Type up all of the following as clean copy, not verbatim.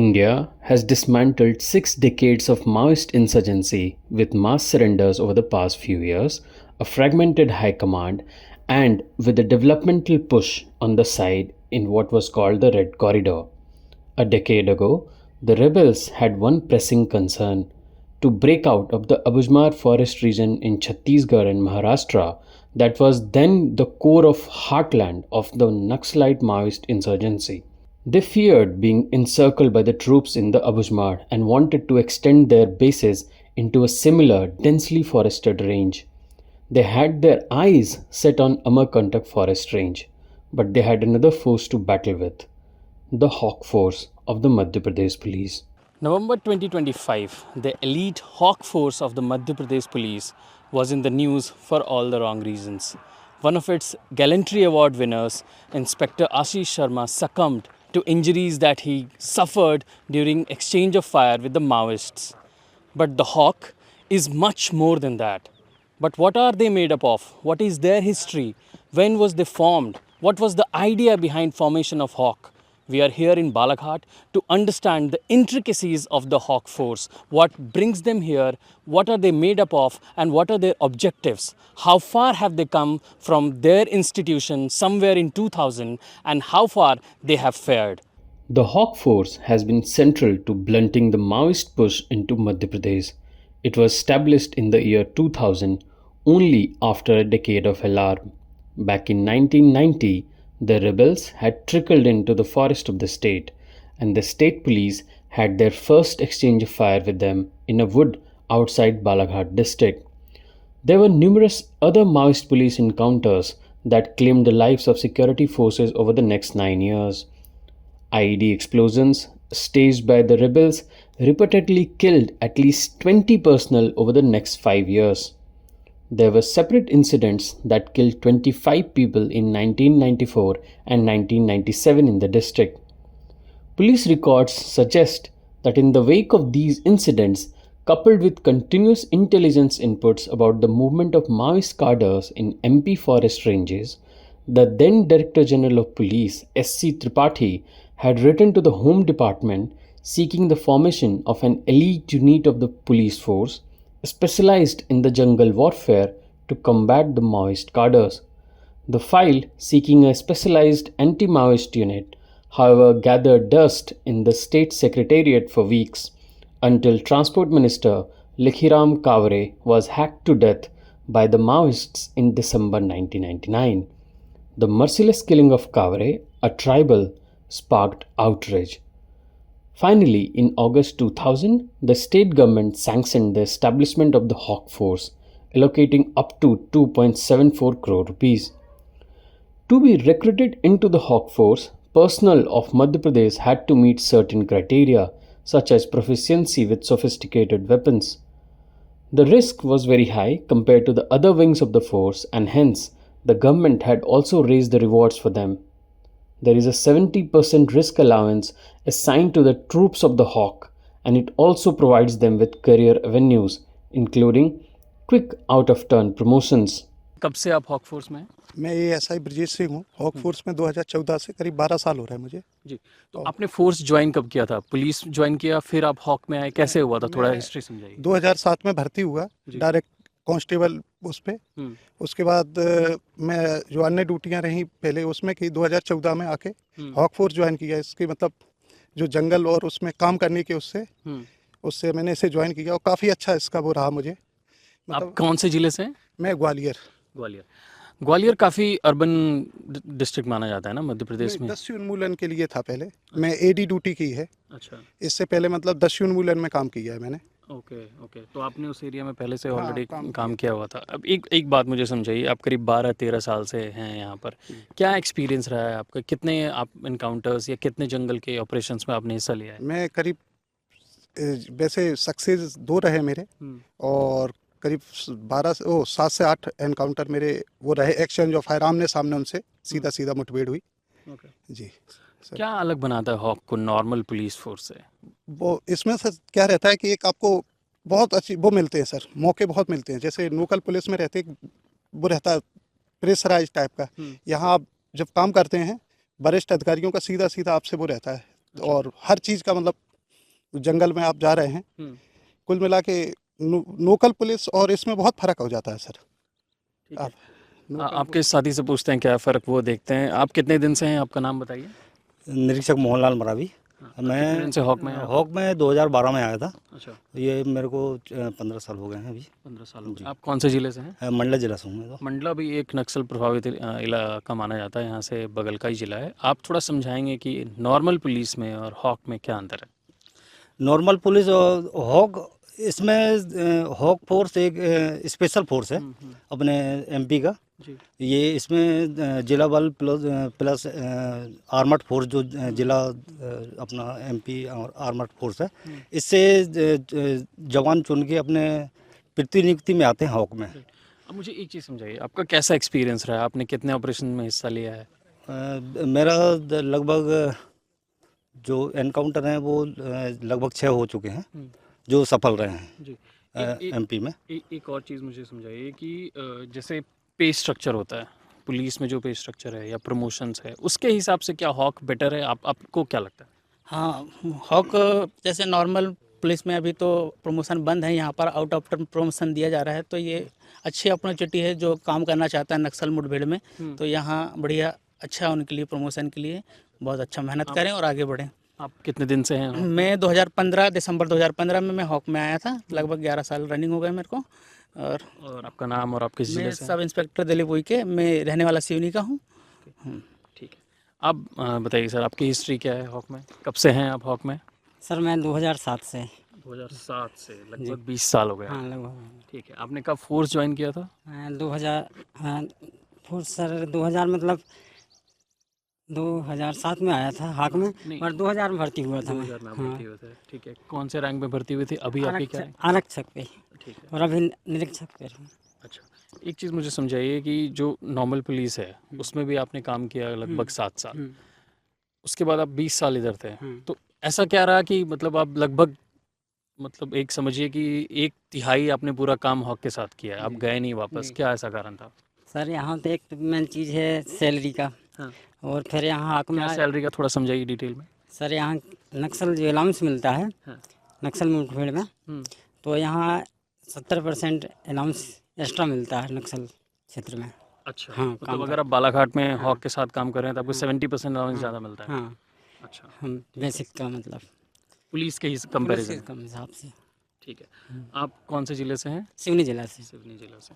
India has dismantled 6 decades of Maoist insurgency with mass surrenders over the past few years, a fragmented high command, and with a developmental push on the side in what was called the Red Corridor. A decade ago, the rebels had one pressing concern: to break out of the Abujmarh forest region in Chhattisgarh and Maharashtra that was then the core of heartland of the Naxalite-Maoist insurgency. They feared being encircled by the troops in the Abujmarh and wanted to extend their bases into a similar densely forested range. They had their eyes set on Amarkantak forest range, but they had another force to battle with: the Hawk Force of the Madhya Pradesh Police. November 2025, the elite Hawk Force of the Madhya Pradesh Police was in the news for all the wrong reasons. One of its Gallantry Award winners, Inspector Ashish Sharma, succumbed to injuries that he suffered during exchange of fire with the Maoists. But the Hawk is much more than that. But what are they made up of? What is their history? When was they formed? What was the idea behind formation of Hawk? We are here in Balaghat to understand the intricacies of the Hawk Force, what brings them here, what are they made up of, and what are their objectives. How far have they come from their institution somewhere in 2000, and how far they have fared. The Hawk Force has been central to blunting the Maoist push into Madhya Pradesh. It was established in the year 2000, only after a decade of alarm. Back in 1990, the rebels had trickled into the forest of the state, and the state police had their first exchange of fire with them in a wood outside Balaghat district. There were numerous other Maoist police encounters that claimed the lives of security forces over the next 9 years. IED explosions staged by the rebels repeatedly killed at least 20 personnel over the next 5 years. There were separate incidents that killed 25 people in 1994 and 1997 in the district. Police records suggest that in the wake of these incidents, coupled with continuous intelligence inputs about the movement of Maoist cadres in MP forest ranges, the then Director General of Police, S.C. Tripathi, had written to the Home Department seeking the formation of an elite unit of the police force specialized in the jungle warfare to combat the Maoist cadres. The file seeking a specialized anti-Maoist unit, however, gathered dust in the state secretariat for weeks until Transport Minister Likhiram Kavre was hacked to death by the Maoists in December 1999. The merciless killing of Kavre, a tribal, sparked outrage. Finally, in August 2000, the state government sanctioned the establishment of the Hawk Force, allocating up to 2.74 crore rupees. To be recruited into the Hawk Force, personnel of Madhya Pradesh had to meet certain criteria, such as proficiency with sophisticated weapons. The risk was very high compared to the other wings of the force, and hence, the government had also raised the rewards for them. There is a 70% risk allowance assigned to the troops of the Hawk, and it also provides them with career avenues, including quick out-of-turn promotions. कब से आप hoc force में हैं? मैं ये SI Brajesh Singh हूँ। Hoc force में 2014 से करीब 12 साल हो रहा है मुझे। जी, तो आपने फोर्स ज्वाइन कब किया था? पुलिस ज्वाइन किया, फिर आप हॉक में आए, कैसे हुआ था? थोड़ा हिस्ट्री समझाइए। 2007 में भर्ती हुआ डायरेक्ट कांस्टेबल उस पे। उसके बाद मैं जो अन्य ड्यूटियां रही पहले उसमें की 2014 में आके हॉक फोर्स ज्वाइन किया। इसके मतलब जो जंगल और उसमें काम करने के उससे मैंने इसे ज्वाइन किया और काफ़ी अच्छा इसका वो रहा मुझे। मतलब आप कौन से जिले से हैं? मैं ग्वालियर। ग्वालियर काफ़ी अर्बन डिस्ट्रिक्ट माना जाता है ना मध्य प्रदेश में। दस्यु उन्मूलन के लिए था पहले। मैं एडी ड्यूटी की है। अच्छा, इससे पहले मतलब दस्यु उन्मूलन में काम किया है मैंने। ओके, तो आपने उस एरिया में पहले से ऑलरेडी काम किया हुआ था। अब एक बात मुझे समझाइए, आप करीब 12-13 साल से हैं यहाँ पर, क्या एक्सपीरियंस रहा है आपका? कितने आप इनकाउंटर्स या कितने जंगल के ऑपरेशंस में आपने हिस्सा लिया है? मैं करीब वैसे सक्सेस 2 रहे मेरे, और करीब 7 से 8 एनकाउंटर मेरे वो रहे, एक्सचेंज ऑफ फायर, आमने सामने उनसे सीधा मुठभेड़ हुई। जी सर, क्या अलग बनाता है हॉक को नॉर्मल पुलिस फोर्स से? वो इसमें सर क्या रहता है कि एक आपको बहुत अच्छी वो मिलते हैं सर, मौके बहुत मिलते हैं। जैसे लोकल पुलिस में रहते वो रहता है प्रेशराइज टाइप का। यहाँ आप जब काम करते हैं वरिष्ठ अधिकारियों का सीधा आपसे वो रहता है, और हर चीज़ का मतलब जंगल में आप जा रहे हैं, कुल मिला के लोकल पुलिस और इसमें बहुत फर्क हो जाता है सर। आप आपके साथी से पूछते हैं क्या फ़र्क वो देखते हैं। आप कितने दिन से हैं, आपका नाम बताइए। निरीक्षक मोहनलाल मरावी। कितने दिन से हॉक में हैं आप? हॉक में 2012 में आया था। अच्छा, ये मेरे को 15 साल हो गए हैं अभी। 15 साल हो गए। आप कौन से ज़िले से हैं? मंडला जिला से हूँ मैं तो। मंडला भी एक नक्सल प्रभावित इलाका माना जाता है, यहाँ से बगल का ही ज़िला है। आप थोड़ा समझाएंगे कि नॉर्मल पुलिस में और हॉक में क्या अंतर है? नॉर्मल पुलिस और हॉक, इसमें हॉक फोर्स एक स्पेशल फोर्स है अपने एमपी का। जी। ये इसमें जिला बल प्लस आर्मड फोर्स जो जिला अपना एमपी और आर्मड फोर्स है, इससे जवान चुन के अपने प्रतिनियुक्ति में आते हैं हॉक में। अब मुझे एक चीज़ समझाइए, आपका कैसा एक्सपीरियंस रहा है? आपने कितने ऑपरेशन में हिस्सा लिया है? मेरा लगभग जो एनकाउंटर हैं वो लगभग 6 हो चुके हैं जो सफल रहे हैं जी। एमपी में। एक और चीज़ मुझे समझाइए कि जैसे पे स्ट्रक्चर होता है पुलिस में, जो पे स्ट्रक्चर है या प्रमोशंस है, उसके हिसाब से क्या हॉक बेटर है? आपको क्या लगता है? हाँ, हॉक जैसे नॉर्मल पुलिस में अभी तो प्रमोशन बंद है, यहाँ पर आउट ऑफ टर्म प्रमोशन दिया जा रहा है, तो ये अच्छी अपॉर्चुनिटी है जो काम करना चाहता है नक्सल मुठभेड़ में, तो यहाँ बढ़िया अच्छा है उनके लिए, प्रमोशन के लिए बहुत अच्छा मेहनत करें और आगे बढ़ें। आप कितने दिन से हैं? मैं 2015 दिसंबर 2015 में मैं हॉक में आया था, लगभग 11 साल रनिंग हो गए मेरे को। और आपका नाम और आप किस मैं जिले से हैं? सब इंस्पेक्टर दिलीप उइके, मैं रहने वाला सिवनी का हूँ। ठीक है। आप बताइए सर, आपकी हिस्ट्री क्या है हॉक में? कब से हैं आप हॉक में? सर मैं 2007 से। 2007 से, लगभग 20 साल हो गए। हाँ लगभग। ठीक है। आपने कब फोर्स ज्वाइन किया था? 2000, हाँ फोर्स सर 2000 मतलब 2007 में आया था हाक में, और 2000 में भर्ती हुआ था। 2000 में भर्ती हुए थे। ठीक है। कौन से रैंक में भर्ती हुई थी? अभी आपकी क्या है? आरक्षक पे, ठीक है। और अभी निरीक्षक पे हूँ। अच्छा, एक चीज़ मुझे समझाइए कि जो नॉर्मल पुलिस है उसमें भी आपने काम किया लगभग 7 साल, उसके बाद आप 20 साल इधर थे, तो ऐसा क्या रहा कि मतलब आप लगभग मतलब एक समझिए कि 1/3 आपने पूरा काम हॉक के साथ किया है, आप गए नहीं वापस, क्या ऐसा कारण था? सर यहाँ तो एक मेन चीज़ है सैलरी का। हाँ। और फिर यहाँ हाक में सैलरी का थोड़ा समझाइए डिटेल में। सर यहाँ नक्सल जो अलाउंस मिलता है, हाँ। नक्सल मुठभेड़ में, तो यहाँ 70% अलाउंस एक्स्ट्रा मिलता है नक्सल क्षेत्र में। अच्छा। हाँ, मतलब अगर आप बालाघाट में हॉक के साथ काम कर रहे हैं तो आपको 70% अलाउंस ज़्यादा मिलता है। हाँ, अच्छा। हम बेसिक का मतलब पुलिस के कंपैरिजन। कम हिसाब से। ठीक है। आप कौन से ज़िले से हैं? सिवनी जिला से। सिवनी जिला से।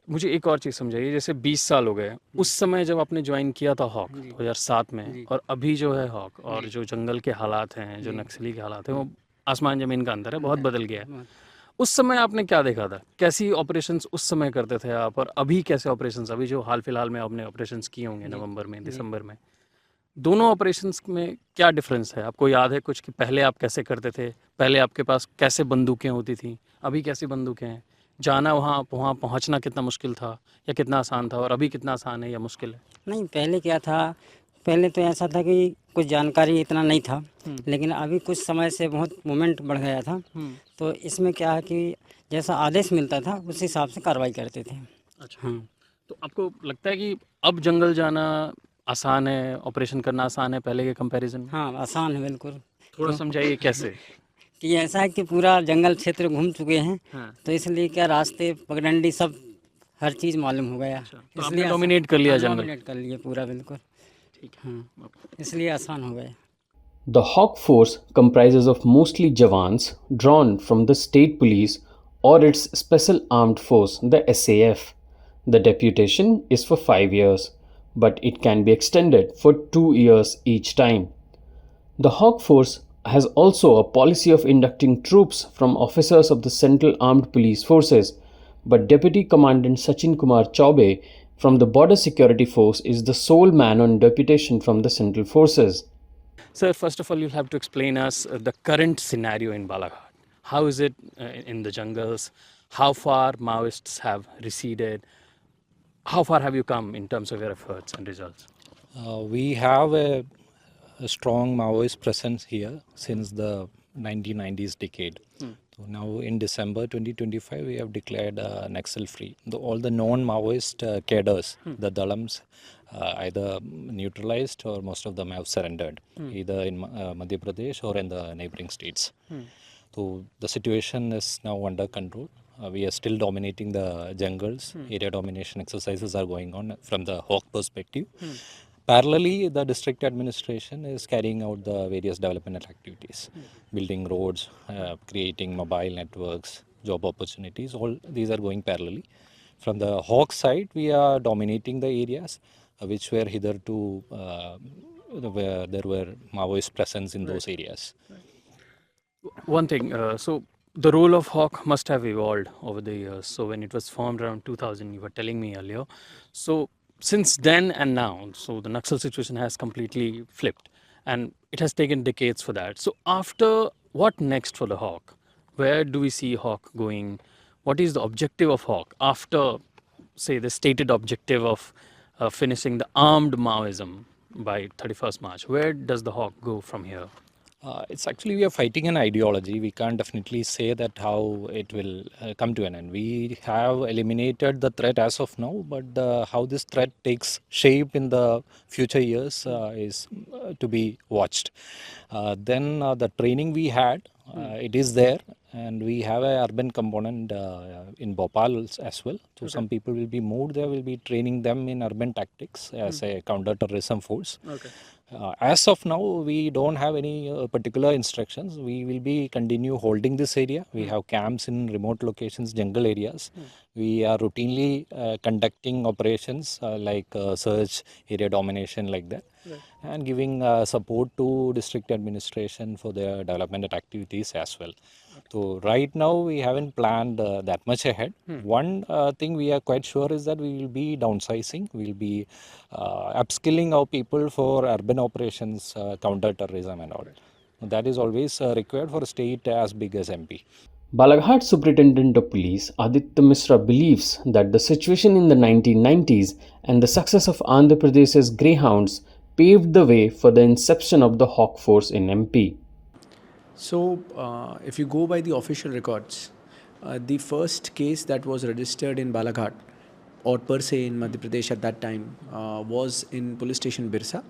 मुझे एक और चीज़ समझाइए, जैसे 20 साल हो गए, उस समय जब आपने ज्वाइन किया था हॉक 2007 में, और अभी जो है हॉक, और जो जंगल के हालात हैं, जो नक्सली के हालात हैं, वो आसमान ज़मीन का अंतर है, बहुत बदल गया है। उस समय आपने क्या देखा था? कैसी ऑपरेशंस उस समय करते थे आप, और अभी कैसे ऑपरेशंस, अभी जो हाल फिलहाल में आपने ऑपरेशंस किए होंगे नवंबर में, दिसंबर में, दोनों ऑपरेशंस में क्या डिफरेंस है? आपको याद है कुछ कि पहले आप कैसे करते थे? पहले आपके पास कैसे बंदूकें होती थी, अभी कैसी बंदूकें हैं? जाना वहाँ पहुँचना कितना मुश्किल था या कितना आसान था, और अभी कितना आसान है या मुश्किल है? नहीं, पहले क्या था, पहले तो ऐसा था कि कुछ जानकारी इतना नहीं था, लेकिन अभी कुछ समय से बहुत मूवमेंट बढ़ गया था। तो इसमें क्या है कि जैसा आदेश मिलता था उस हिसाब से कार्रवाई करते थे। अच्छा। हाँ। तो आपको लगता है कि अब जंगल जाना आसान है, ऑपरेशन करना आसान है पहले के कंपैरिजन में? हाँ, आसान है बिल्कुल। थोड़ा समझाइए कैसे। कि ऐसा है कि पूरा जंगल क्षेत्र घूम चुके हैं। हाँ। तो इसलिए क्या रास्ते पगडंडी सब हर चीज़ मालूम हो गया। तो आपने डोमिनेट कर लिया जंगल? डोमिनेट कर लिए पूरा बिल्कुल। ठीक है। हाँ, इसलिए आसान हो गया। The Hawk Force comprises of mostly Jawans drawn from the state police or its special armed force, the SAF. The deputation is for 5 years, but it can be extended for 2 years each time. The Hawk Force has also a policy of inducting troops from officers of the Central Armed Police Forces, but Deputy Commandant Sachin Kumar Chaube from the Border Security Force is the sole man on deputation from the Central Forces. Sir, first of all, you'll have to explain us the current scenario in Balaghat. How is it in the jungles? How far Maoists have receded? How far have you come in terms of your efforts and results? We have a strong Maoist presence here since the 1990s decade. So now in December 2025, we have declared Naxal free. All the non-Maoist cadres, the Dalams, either neutralized or most of them have surrendered, either in Madhya Pradesh or in the neighboring states. So the situation is now under control. We are still dominating the jungles. Area domination exercises are going on from the hawk perspective. Parallelly, the district administration is carrying out the various development activities, building roads, creating mobile networks, job opportunities. All these are going parallelly. From the hawk side, we are dominating the areas which were hitherto where there were Maoist presence in those areas. One thing, so the role of hawk must have evolved over the years. So when it was formed around 2000, you were telling me earlier. So since then and now, so the Naxal situation has completely flipped, and it has taken decades for that. So after, what next for the hawk? Where do we see hawk going? What is the objective of hawk after, say, the stated objective of finishing the armed Maoism by 31st March? Where does the hawk go from here? It's actually, we are fighting an ideology. We can't definitely say that how it will come to an end. We have eliminated the threat as of now, but how this threat takes shape in the future years is to be watched. Then the training we had, it is there, and we have a urban component in Bhopal as well. So some people will be moved there, will be training them in urban tactics as a counter-terrorism force. As of now, we don't have any particular instructions. We will be continue holding this area. We have camps in remote locations, jungle areas. We are routinely conducting operations like search, area domination, like that, and giving support to district administration for their development activities as well. So right now we haven't planned that much ahead. One thing we are quite sure is that we will be downsizing. We will be upskilling our people for urban operations, counter-terrorism and all. That is always required for a state as big as MP. Balaghat Superintendent of Police Aditya Misra believes that the situation in the 1990s and the success of Andhra Pradesh's Greyhounds paved the way for the inception of the Hawk Force in MP. So, if you go by the official records, the first case that was registered in Balaghat, or per se in Madhya Pradesh at that time, was in police station Birsa.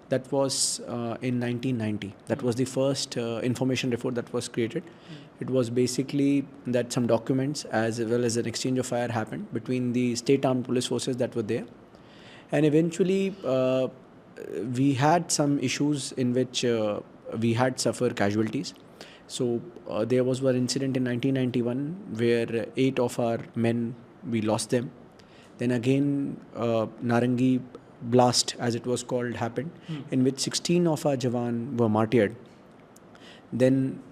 That was in 1990. That was the first information report that was created. It was basically that some documents as well as an exchange of fire happened between the state armed police forces that were there. And eventually, we had some issues in which we had suffered casualties. So there was one incident in 1991 where 8 of our men, we lost them. Then again, Narangi blast, as it was called, happened, in which 16 of our Jawan were martyred. Then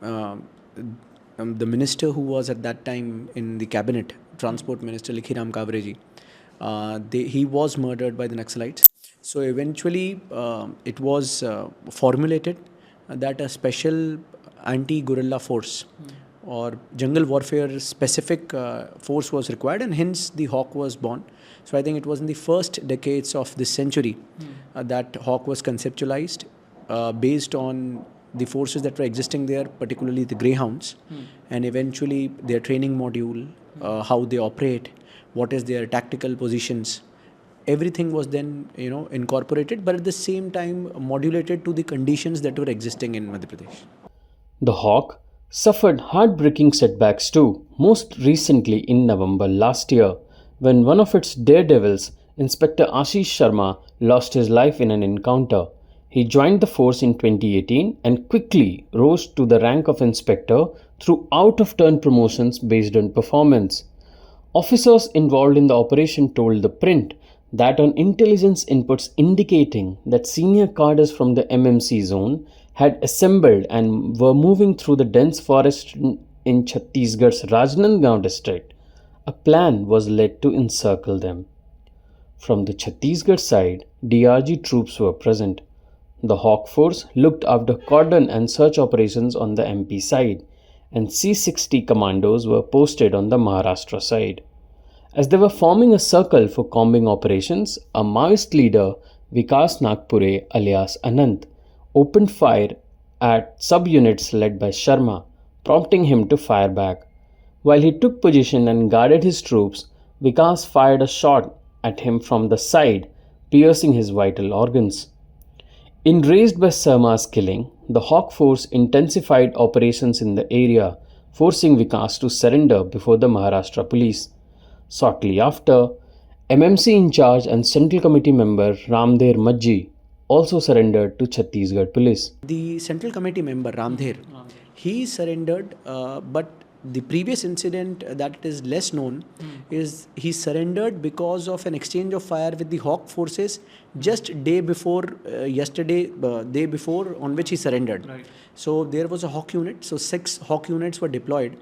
the minister who was at that time in the cabinet, Transport Minister Likhiram Kavreji, he was murdered by the Naxalites. So eventually it was formulated that a special anti-guerrilla force or jungle warfare specific force was required, and hence the Hawk was born. So I think it was in the first decades of this century that Hawk was conceptualized based on the forces that were existing there, particularly the Greyhounds, and eventually their training module, how they operate, what is their tactical positions. Everything was then, incorporated, but at the same time modulated to the conditions that were existing in Madhya Pradesh. The Hawk suffered heartbreaking setbacks too, most recently in November last year, when one of its daredevils, Inspector Ashish Sharma, lost his life in an encounter. He joined the force in 2018 and quickly rose to the rank of inspector through out-of-turn promotions based on performance. Officers involved in the operation told ThePrint that on intelligence inputs indicating that senior cadres from the MMC zone had assembled and were moving through the dense forest in Chhattisgarh's Rajnandgaon district, a plan was led to encircle them. From the Chhattisgarh side, DRG troops were present. The Hawk Force looked after cordon and search operations on the MP side, and C-60 commandos were posted on the Maharashtra side. As they were forming a circle for combing operations, a Maoist leader, Vikas Nagpure alias Anant, opened fire at subunits led by Sharma, prompting him to fire back. While he took position and guarded his troops, Vikas fired a shot at him from the side, piercing his vital organs. Enraged by Sarma's killing, the Hawk Force intensified operations in the area, forcing Vikas to surrender before the Maharashtra police. Shortly after, MMC in charge and Central Committee member Ramdher Majji also surrendered to Chhattisgarh police. The Central Committee member Ramdher, he surrendered, but the previous incident that is less known is he surrendered because of an exchange of fire with the Hawk forces just day before day before on which he surrendered. Right. So there was a Hawk unit, so 6 Hawk units were deployed.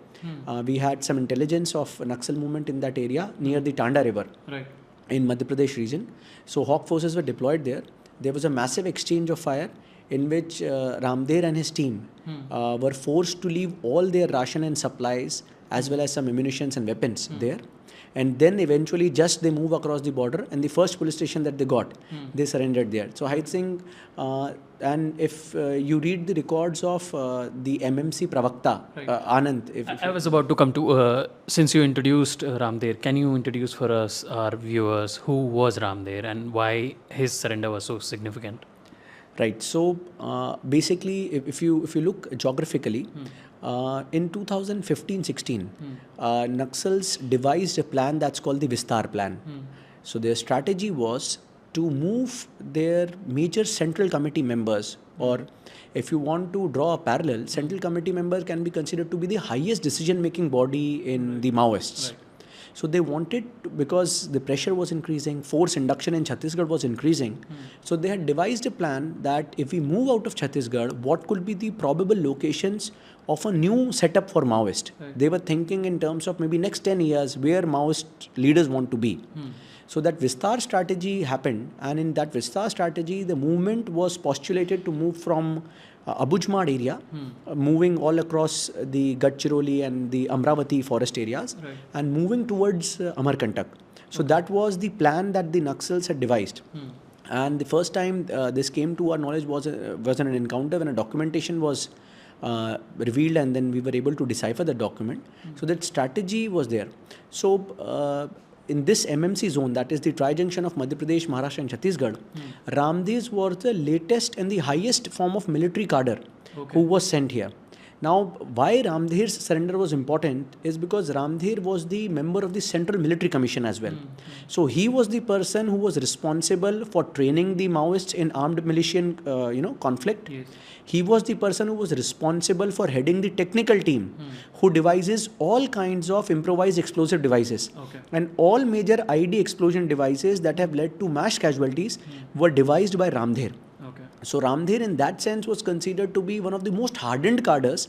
We had some intelligence of Naxal movement in that area near the Tanda river, right, in Madhya Pradesh region. So Hawk forces were deployed there. There was a massive exchange of fire in which Ramdher and his team were forced to leave all their ration and supplies as well as some ammunitions and weapons there. And then eventually just they move across the border, and the first police station that they got, they surrendered there. So I think, and if you read the records of the MMC Pravakta, right, Anand. I was about to come to, since you introduced Ramdher, can you introduce for us, our viewers, who was Ramdher and why his surrender was so significant? Right. So basically, if you look geographically, in 2015-16, Naxals devised a plan that's called the Vistar plan. So their strategy was to move their major Central Committee members, or if you want to draw a parallel, Central Committee members can be considered to be the highest decision-making body in the Maoists. Right. So they wanted, because the pressure was increasing, force induction in Chhattisgarh was increasing. So they had devised a plan that if we move out of Chhattisgarh, what could be the probable locations of a new setup for Maoist? Right. They were thinking in terms of maybe next 10 years where Maoist leaders want to be. So that Vistar strategy happened, and in that Vistar strategy, the movement was postulated to move from Abujmarh area, moving all across the Gadchiroli and the Amravati forest areas, right, and moving towards Amarkantak. So that was the plan that the Naxals had devised. And the first time this came to our knowledge was an encounter when a documentation was revealed, and then we were able to decipher the document. So that strategy was there. So in this MMC zone, that is the tri-junction of Madhya Pradesh, Maharashtra and Chhattisgarh, Ramdher was the latest and the highest form of military cadre who was sent here. Now, why Ramdher's surrender was important is because Ramdher was the member of the Central Military Commission as well. So he was the person who was responsible for training the Maoists in armed militian conflict. Yes. He was the person who was responsible for heading the technical team who devises all kinds of improvised explosive devices. Okay. And all major ID explosion devices that have led to mass casualties were devised by Ramdher. Okay. So Ramdher in that sense was considered to be one of the most hardened cadres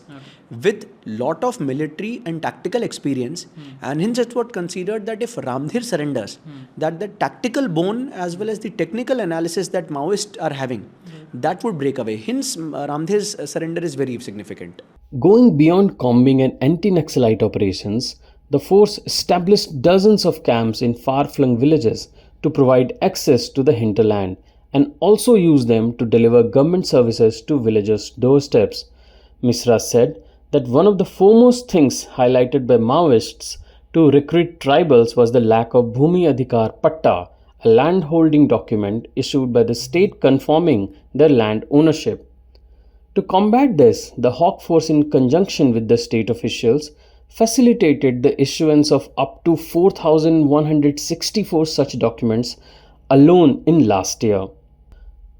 with lot of military and tactical experience, and hence it was considered that if Ramdher surrenders, that the tactical bone as well as the technical analysis that Maoists are having, that would break away. Hence Ramdher's surrender is very significant. Going beyond combing and anti-Naxalite operations, the force established dozens of camps in far-flung villages to provide access to the hinterland, and also use them to deliver government services to villagers' doorsteps. Misra said that one of the foremost things highlighted by Maoists to recruit tribals was the lack of Bhumi Adhikar Patta, a land-holding document issued by the state confirming their land ownership. To combat this, the Hawk Force, in conjunction with the state officials, facilitated the issuance of up to 4,164 such documents alone in last year.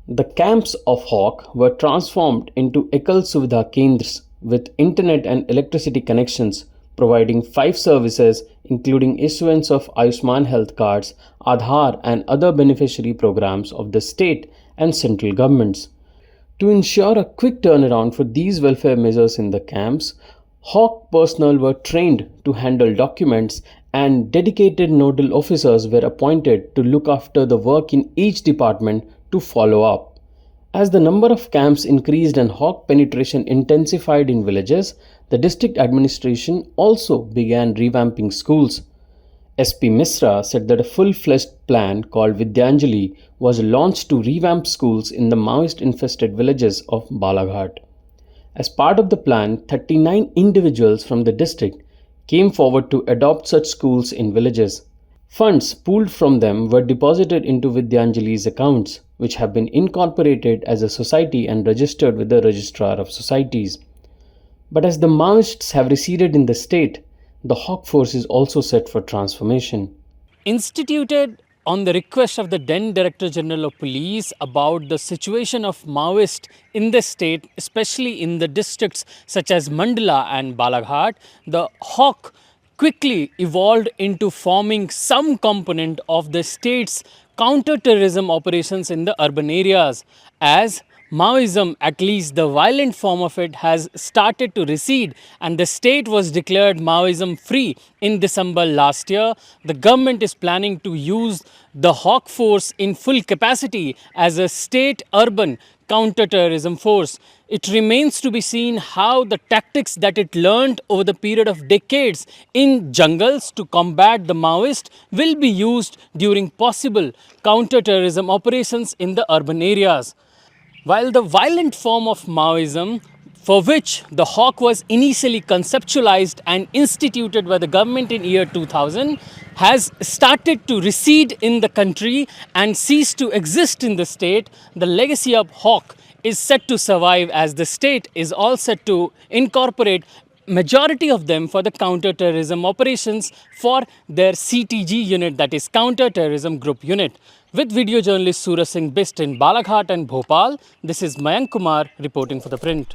The camps of Hawk were transformed into Ekal Suvidha Kendras with internet and electricity connections, providing 5 services including issuance of Ayushman health cards, Aadhaar and other beneficiary programs of the state and central governments. To ensure a quick turnaround for these welfare measures in the camps, Hawk personnel were trained to handle documents, and dedicated nodal officers were appointed to look after the work in each department to follow up. As the number of camps increased and Hawk penetration intensified in villages, the district administration also began revamping schools. SP Misra said that a full-fledged plan called Vidyanjali was launched to revamp schools in the Maoist-infested villages of Balaghat. As part of the plan, 39 individuals from the district came forward to adopt such schools in villages. Funds pooled from them were deposited into Vidyanjali's accounts, which have been incorporated as a society and registered with the Registrar of Societies. But as the Maoists have receded in the state, the Hawk Force is also set for transformation. Instituted on the request of the then Director General of Police about the situation of Maoist in the state, especially in the districts such as Mandla and Balaghat, the Hawk quickly evolved into forming some component of the state's counter-terrorism operations in the urban areas, as Maoism, at least the violent form of it, has started to recede and the state was declared Maoism free in December last year. The government is planning to use the Hawk Force in full capacity as a state urban counter-terrorism force. It remains to be seen how the tactics that it learned over the period of decades in jungles to combat the Maoists will be used during possible counter-terrorism operations in the urban areas. While the violent form of Maoism, for which the Hawk was initially conceptualized and instituted by the government in year 2000, has started to recede in the country and cease to exist in the state, the legacy of Hawk is set to survive as the state is all set to incorporate majority of them for the counter-terrorism operations for their CTG unit, that is counter-terrorism group unit. With video journalist Suraj Singh based in Balaghat and Bhopal, this is Mayank Kumar reporting for The Print.